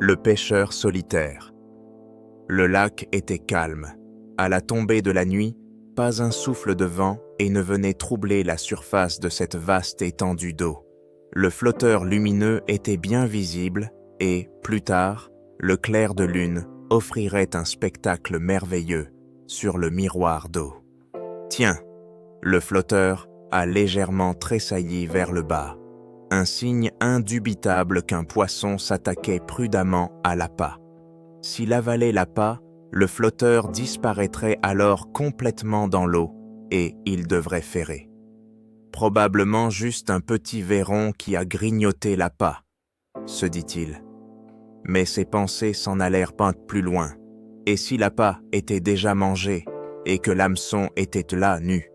Le pêcheur solitaire. Le lac était calme. À la tombée de la nuit, pas un souffle de vent et ne venait troubler la surface de cette vaste étendue d'eau. Le flotteur lumineux était bien visible et, plus tard, le clair de lune offrirait un spectacle merveilleux sur le miroir d'eau. Tiens, le flotteur a légèrement tressailli vers le bas, un signe indubitable qu'un poisson s'attaquait prudemment à l'appât. S'il avalait l'appât, le flotteur disparaîtrait alors complètement dans l'eau et il devrait ferrer. Probablement juste un petit verron qui a grignoté l'appât, se dit-il. Mais ses pensées s'en allèrent pas plus loin, et si l'appât était déjà mangé et que l'hameçon était là nu,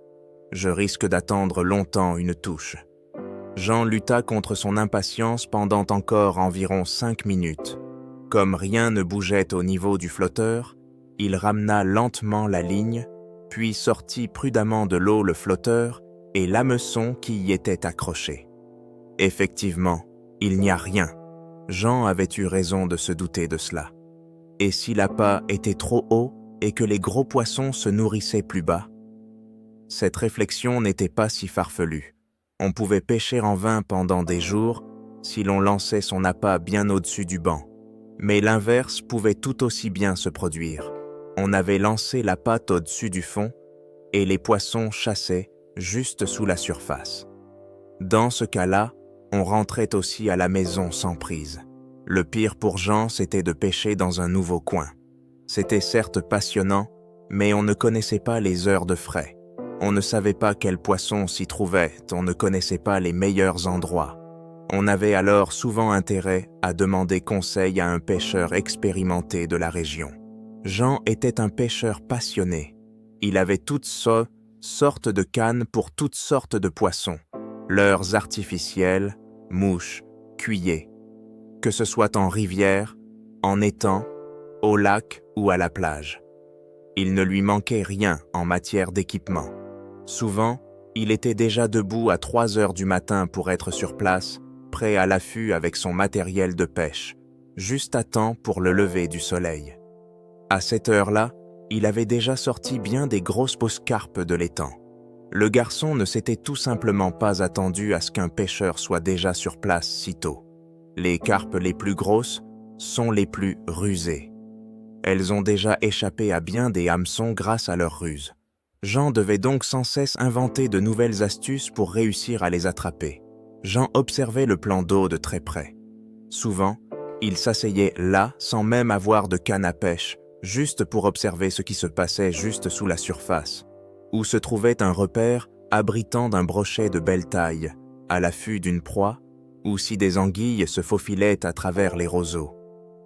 je risque d'attendre longtemps une touche. Jean lutta contre son impatience pendant encore environ 5 minutes. Comme rien ne bougeait au niveau du flotteur, il ramena lentement la ligne, puis sortit prudemment de l'eau le flotteur et l'hameçon qui y était accroché. Effectivement, il n'y a rien. Jean avait eu raison de se douter de cela. Et si l'appât était trop haut et que les gros poissons se nourrissaient plus bas? Cette réflexion n'était pas si farfelue. On pouvait pêcher en vain pendant des jours si l'on lançait son appât bien au-dessus du banc. Mais l'inverse pouvait tout aussi bien se produire. On avait lancé l'appât au-dessus du fond et les poissons chassaient juste sous la surface. Dans ce cas-là, on rentrait aussi à la maison sans prise. Le pire pour Jean, c'était de pêcher dans un nouveau coin. C'était certes passionnant, mais on ne connaissait pas les heures de frais. On ne savait pas quels poissons s'y trouvaient, on ne connaissait pas les meilleurs endroits. On avait alors souvent intérêt à demander conseil à un pêcheur expérimenté de la région. Jean était un pêcheur passionné. Il avait toutes sortes de cannes pour toutes sortes de poissons, leurres artificiels, mouches, cuillers. Que ce soit en rivière, en étang, au lac ou à la plage. Il ne lui manquait rien en matière d'équipement. Souvent, il était déjà debout à 3 heures du matin pour être sur place, prêt à l'affût avec son matériel de pêche, juste à temps pour le lever du soleil. À cette heure-là, il avait déjà sorti bien des grosses carpes de l'étang. Le garçon ne s'était tout simplement pas attendu à ce qu'un pêcheur soit déjà sur place si tôt. Les carpes les plus grosses sont les plus rusées. Elles ont déjà échappé à bien des hameçons grâce à leur ruse. Jean devait donc sans cesse inventer de nouvelles astuces pour réussir à les attraper. Jean observait le plan d'eau de très près. Souvent, il s'asseyait là sans même avoir de canne à pêche, juste pour observer ce qui se passait juste sous la surface, où se trouvait un repère abritant d'un brochet de belle taille, à l'affût d'une proie, ou si des anguilles se faufilaient à travers les roseaux.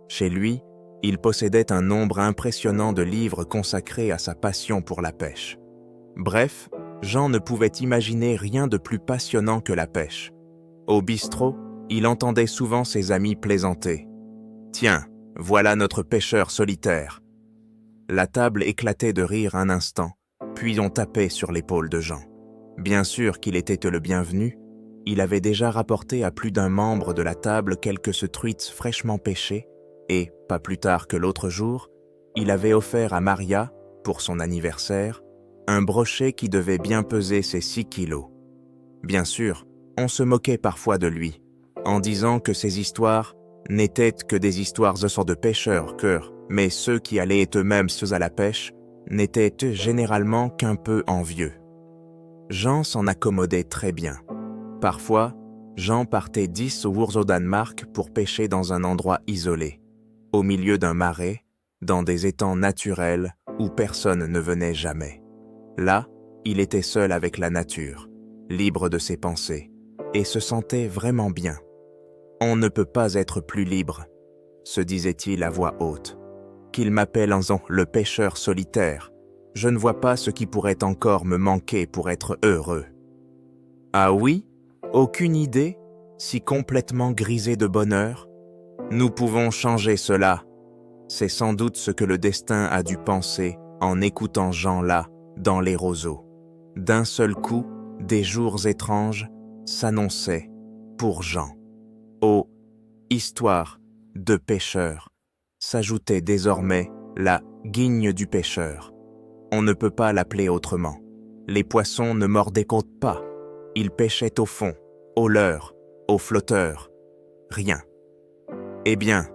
Chez lui, il possédait un nombre impressionnant de livres consacrés à sa passion pour la pêche. Bref, Jean ne pouvait imaginer rien de plus passionnant que la pêche. Au bistrot, il entendait souvent ses amis plaisanter. « Tiens, voilà notre pêcheur solitaire. » La table éclatait de rire un instant, puis on tapait sur l'épaule de Jean. Bien sûr qu'il était le bienvenu, il avait déjà rapporté à plus d'un membre de la table quelques truites fraîchement pêchées et, pas plus tard que l'autre jour, il avait offert à Maria, pour son anniversaire, un brochet qui devait bien peser ses 6 kilos. Bien sûr, on se moquait parfois de lui, en disant que ses histoires n'étaient que des histoires de pêcheurs, mais ceux qui allaient eux-mêmes à la pêche n'étaient généralement qu'un peu envieux. Jean s'en accommodait très bien. Parfois, Jean partait 10 jours au Danemark pour pêcher dans un endroit isolé, au milieu d'un marais, dans des étangs naturels où personne ne venait jamais. Là, il était seul avec la nature, libre de ses pensées, et se sentait vraiment bien. « On ne peut pas être plus libre », se disait-il à voix haute. « Qu'il m'appelle le pêcheur solitaire, je ne vois pas ce qui pourrait encore me manquer pour être heureux. » Ah oui? Aucune idée, si complètement grisée de bonheur? Nous pouvons changer cela. C'est sans doute ce que le destin a dû penser en écoutant Jean là, dans les roseaux. D'un seul coup, des jours étranges s'annonçaient pour Jean. Oh, histoire de pêcheur, s'ajoutait désormais la guigne du pêcheur. On ne peut pas l'appeler autrement. Les poissons ne mordaient côte pas. Ils pêchaient au fond, au leurre, au flotteur. Rien. Eh bien,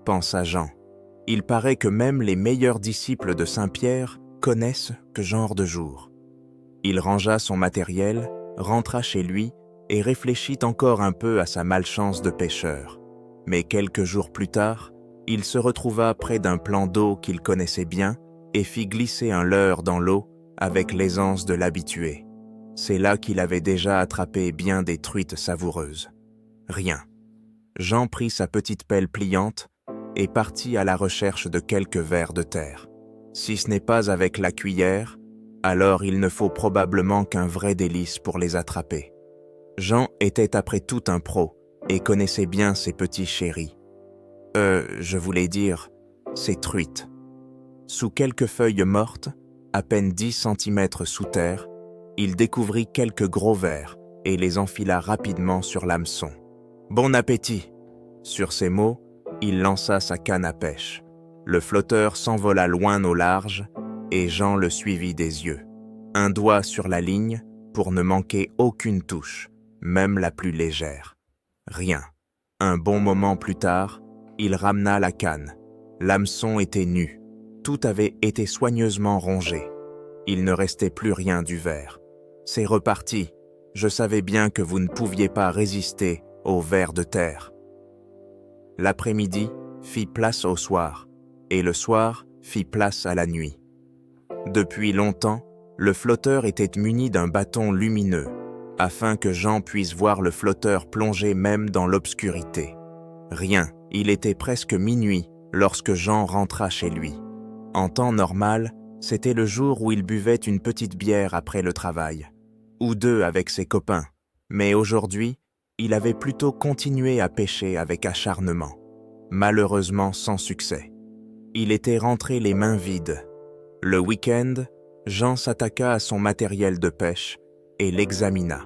pensa Jean, il paraît que même les meilleurs disciples de Saint-Pierre connaissent ce genre de jour. Il rangea son matériel, rentra chez lui et réfléchit encore un peu à sa malchance de pêcheur. Mais quelques jours plus tard, il se retrouva près d'un plan d'eau qu'il connaissait bien et fit glisser un leurre dans l'eau avec l'aisance de l'habitué. C'est là qu'il avait déjà attrapé bien des truites savoureuses. Rien. Jean prit sa petite pelle pliante et partit à la recherche de quelques vers de terre. Si ce n'est pas avec la cuillère, alors il ne faut probablement qu'un vrai délice pour les attraper. Jean était après tout un pro et connaissait bien ses petits chéris. Je voulais dire, ses truites. Sous quelques feuilles mortes, à peine 10 centimètres sous terre, il découvrit quelques gros vers et les enfila rapidement sur l'hameçon. « Bon appétit !» Sur ces mots, il lança sa canne à pêche. Le flotteur s'envola loin au large et Jean le suivit des yeux. Un doigt sur la ligne pour ne manquer aucune touche, même la plus légère. Rien. Un bon moment plus tard, il ramena la canne. L'hameçon était nu. Tout avait été soigneusement rongé. Il ne restait plus rien du vers. C'est reparti. Je savais bien que vous ne pouviez pas résister aux vers de terre. L'après-midi fit place au soir, et le soir fit place à la nuit. Depuis longtemps, le flotteur était muni d'un bâton lumineux, afin que Jean puisse voir le flotteur plonger même dans l'obscurité. Rien, il était presque minuit lorsque Jean rentra chez lui. En temps normal, c'était le jour où il buvait une petite bière après le travail, ou deux avec ses copains, mais aujourd'hui, il avait plutôt continué à pêcher avec acharnement, malheureusement sans succès. Il était rentré les mains vides. Le week-end, Jean s'attaqua à son matériel de pêche et l'examina.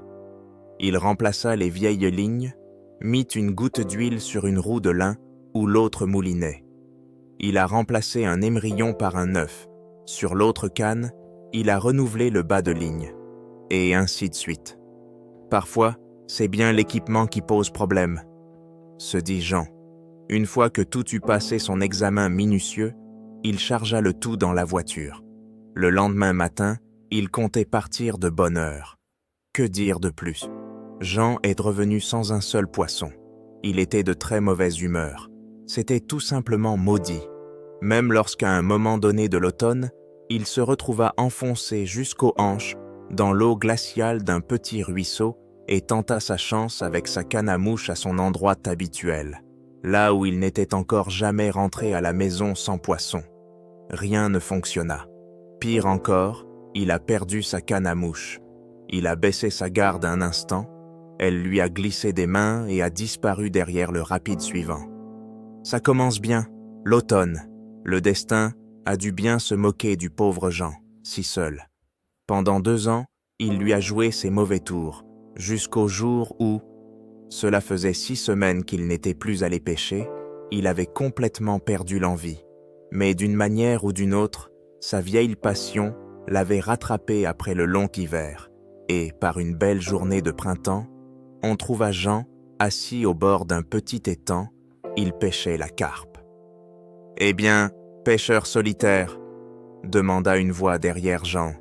Il remplaça les vieilles lignes, mit une goutte d'huile sur une roue de lin où l'autre moulinait. Il a remplacé un émerillon par un œuf. Sur l'autre canne, il a renouvelé le bas de ligne. Et ainsi de suite. Parfois, c'est bien l'équipement qui pose problème, se dit Jean. Une fois que tout eut passé son examen minutieux, il chargea le tout dans la voiture. Le lendemain matin, il comptait partir de bonne heure. Que dire de plus? Jean est revenu sans un seul poisson. Il était de très mauvaise humeur. C'était tout simplement maudit. Même lorsqu'à un moment donné de l'automne, il se retrouva enfoncé jusqu'aux hanches dans l'eau glaciale d'un petit ruisseau et tenta sa chance avec sa canne à mouche à son endroit habituel, là où il n'était encore jamais rentré à la maison sans poisson. Rien ne fonctionna. Pire encore, il a perdu sa canne à mouche. Il a baissé sa garde un instant, elle lui a glissé des mains et a disparu derrière le rapide suivant. Ça commence bien, l'automne. Le destin a dû bien se moquer du pauvre Jean, si seul. Pendant 2 ans, il lui a joué ses mauvais tours, jusqu'au jour où, cela faisait 6 semaines qu'il n'était plus allé pêcher, il avait complètement perdu l'envie. Mais d'une manière ou d'une autre, sa vieille passion l'avait rattrapé après le long hiver, et par une belle journée de printemps, on trouva Jean assis au bord d'un petit étang, il pêchait la carpe. « Eh bien, pêcheur solitaire ?» demanda une voix derrière Jean.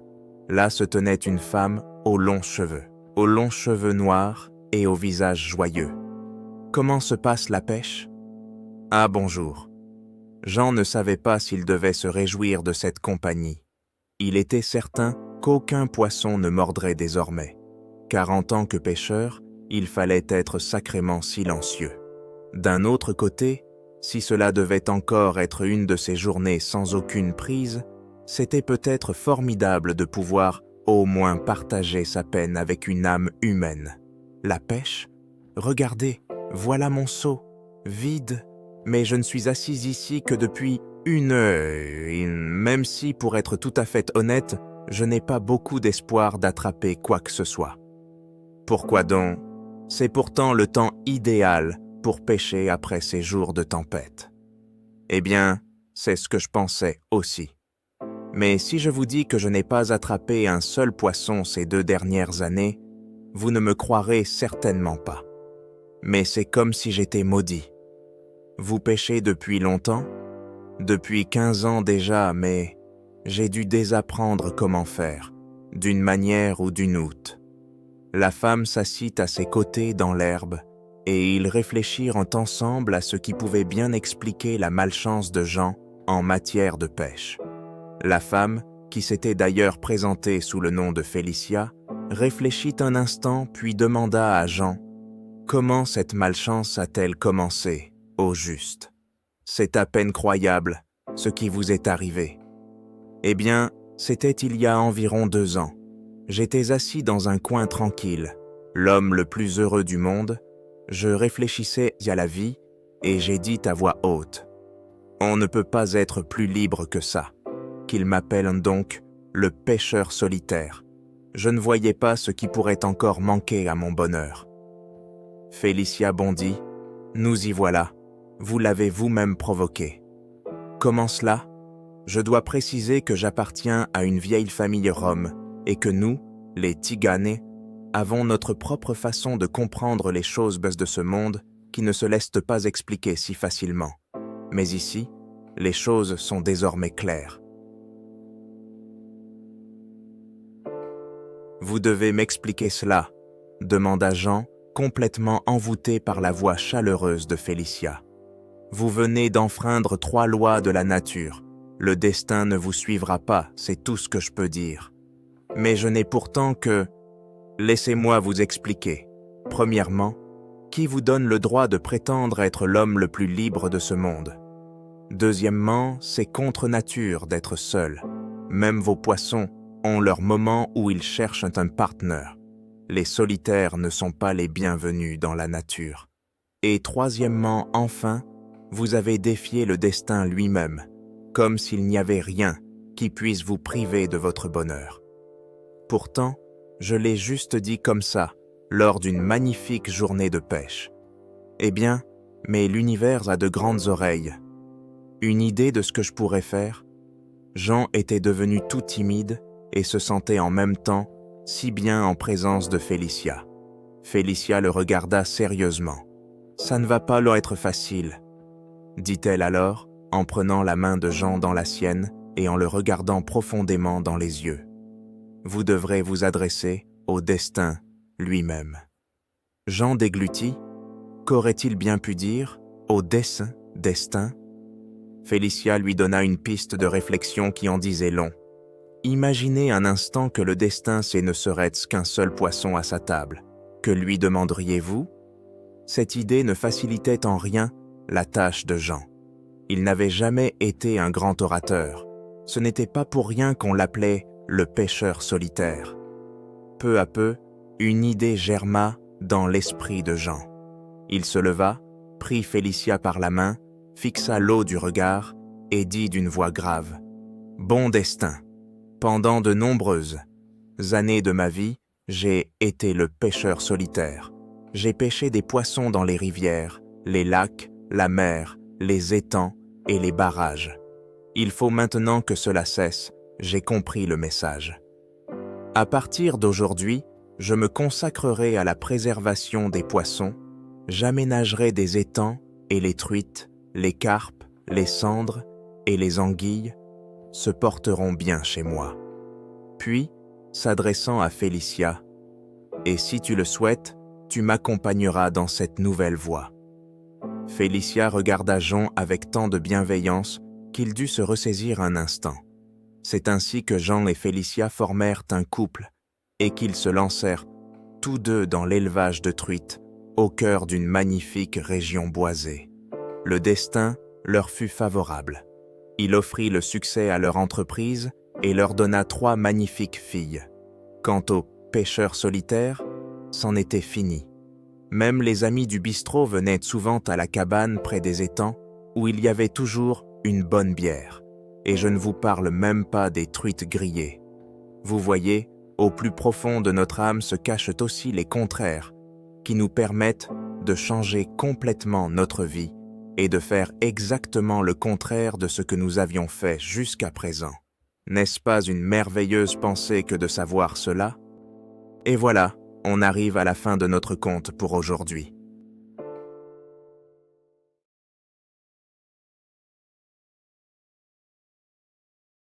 Là se tenait une femme aux longs cheveux noirs et au visage joyeux. « Comment se passe la pêche ?»« Ah, bonjour. » Jean ne savait pas s'il devait se réjouir de cette compagnie. Il était certain qu'aucun poisson ne mordrait désormais, car en tant que pêcheur, il fallait être sacrément silencieux. D'un autre côté, si cela devait encore être une de ces journées sans aucune prise, c'était peut-être formidable de pouvoir au moins partager sa peine avec une âme humaine. La pêche ? Regardez, voilà mon seau, vide, mais je ne suis assis ici que depuis une heure, même si, pour être tout à fait honnête, je n'ai pas beaucoup d'espoir d'attraper quoi que ce soit. Pourquoi donc ? C'est pourtant le temps idéal pour pêcher après ces jours de tempête. Eh bien, c'est ce que je pensais aussi. Mais si je vous dis que je n'ai pas attrapé un seul poisson ces 2 dernières années, vous ne me croirez certainement pas. Mais c'est comme si j'étais maudit. Vous pêchez depuis longtemps? Depuis 15 ans déjà, mais j'ai dû désapprendre comment faire, d'une manière ou d'une autre. La femme s'assit à ses côtés dans l'herbe, et ils réfléchirent ensemble à ce qui pouvait bien expliquer la malchance de Jean en matière de pêche. La femme, qui s'était d'ailleurs présentée sous le nom de Félicia, réfléchit un instant puis demanda à Jean « Comment cette malchance a-t-elle commencé, au juste? C'est à peine croyable, ce qui vous est arrivé. » Eh bien, c'était il y a environ 2 ans. J'étais assis dans un coin tranquille, l'homme le plus heureux du monde. Je réfléchissais à la vie et j'ai dit à voix haute « On ne peut pas être plus libre que ça. » Qu'il m'appelle donc le pêcheur solitaire. Je ne voyais pas ce qui pourrait encore manquer à mon bonheur. Félicia bondit. Nous y voilà. Vous l'avez vous-même provoqué. Comment cela? Je dois préciser que j'appartiens à une vieille famille rome et que nous, les Tiganés, avons notre propre façon de comprendre les choses de ce monde qui ne se laissent pas expliquer si facilement. Mais ici, les choses sont désormais claires. Vous devez m'expliquer cela, demanda Jean, complètement envoûté par la voix chaleureuse de Félicia. Vous venez d'enfreindre 3 lois de la nature. Le destin ne vous suivra pas, c'est tout ce que je peux dire. Mais je n'ai pourtant que... Laissez-moi vous expliquer. Premièrement, qui vous donne le droit de prétendre être l'homme le plus libre de ce monde? Deuxièmement, c'est contre nature d'être seul. Même vos poissons ont leur moment où ils cherchent un partenaire. Les solitaires ne sont pas les bienvenus dans la nature. Et troisièmement, enfin, vous avez défié le destin lui-même, comme s'il n'y avait rien qui puisse vous priver de votre bonheur. Pourtant, je l'ai juste dit comme ça, lors d'une magnifique journée de pêche. Eh bien, mais l'univers a de grandes oreilles. Une idée de ce que je pourrais faire? Jean était devenu tout timide et se sentait en même temps si bien en présence de Félicia. Félicia le regarda sérieusement. « Ça ne va pas leur être facile, » dit-elle alors, en prenant la main de Jean dans la sienne et en le regardant profondément dans les yeux. « Vous devrez vous adresser au destin lui-même. » Jean déglutit. Qu'aurait-il bien pu dire au destin? Félicia lui donna une piste de réflexion qui en disait long. Imaginez un instant que le destin ne serait qu'un seul poisson à sa table. Que lui demanderiez-vous? Cette idée ne facilitait en rien la tâche de Jean. Il n'avait jamais été un grand orateur. Ce n'était pas pour rien qu'on l'appelait le pêcheur solitaire. Peu à peu, une idée germa dans l'esprit de Jean. Il se leva, prit Félicia par la main, fixa l'eau du regard et dit d'une voix grave « Bon destin, pendant de nombreuses années de ma vie, j'ai été le pêcheur solitaire. J'ai pêché des poissons dans les rivières, les lacs, la mer, les étangs et les barrages. Il faut maintenant que cela cesse, j'ai compris le message. À partir d'aujourd'hui, je me consacrerai à la préservation des poissons, j'aménagerai des étangs et les truites, les carpes, les cendres et les anguilles se porteront bien chez moi. » Puis, s'adressant à Félicia, « Et si tu le souhaites, tu m'accompagneras dans cette nouvelle voie. » Félicia regarda Jean avec tant de bienveillance qu'il dut se ressaisir un instant. C'est ainsi que Jean et Félicia formèrent un couple et qu'ils se lancèrent tous deux dans l'élevage de truites au cœur d'une magnifique région boisée. Le destin leur fut favorable. Il offrit le succès à leur entreprise et leur donna 3 magnifiques filles. Quant aux pêcheurs solitaires, c'en était fini. Même les amis du bistrot venaient souvent à la cabane près des étangs où il y avait toujours une bonne bière. Et je ne vous parle même pas des truites grillées. Vous voyez, au plus profond de notre âme se cachent aussi les contraires qui nous permettent de changer complètement notre vie et de faire exactement le contraire de ce que nous avions fait jusqu'à présent. N'est-ce pas une merveilleuse pensée que de savoir cela? Et voilà, on arrive à la fin de notre conte pour aujourd'hui.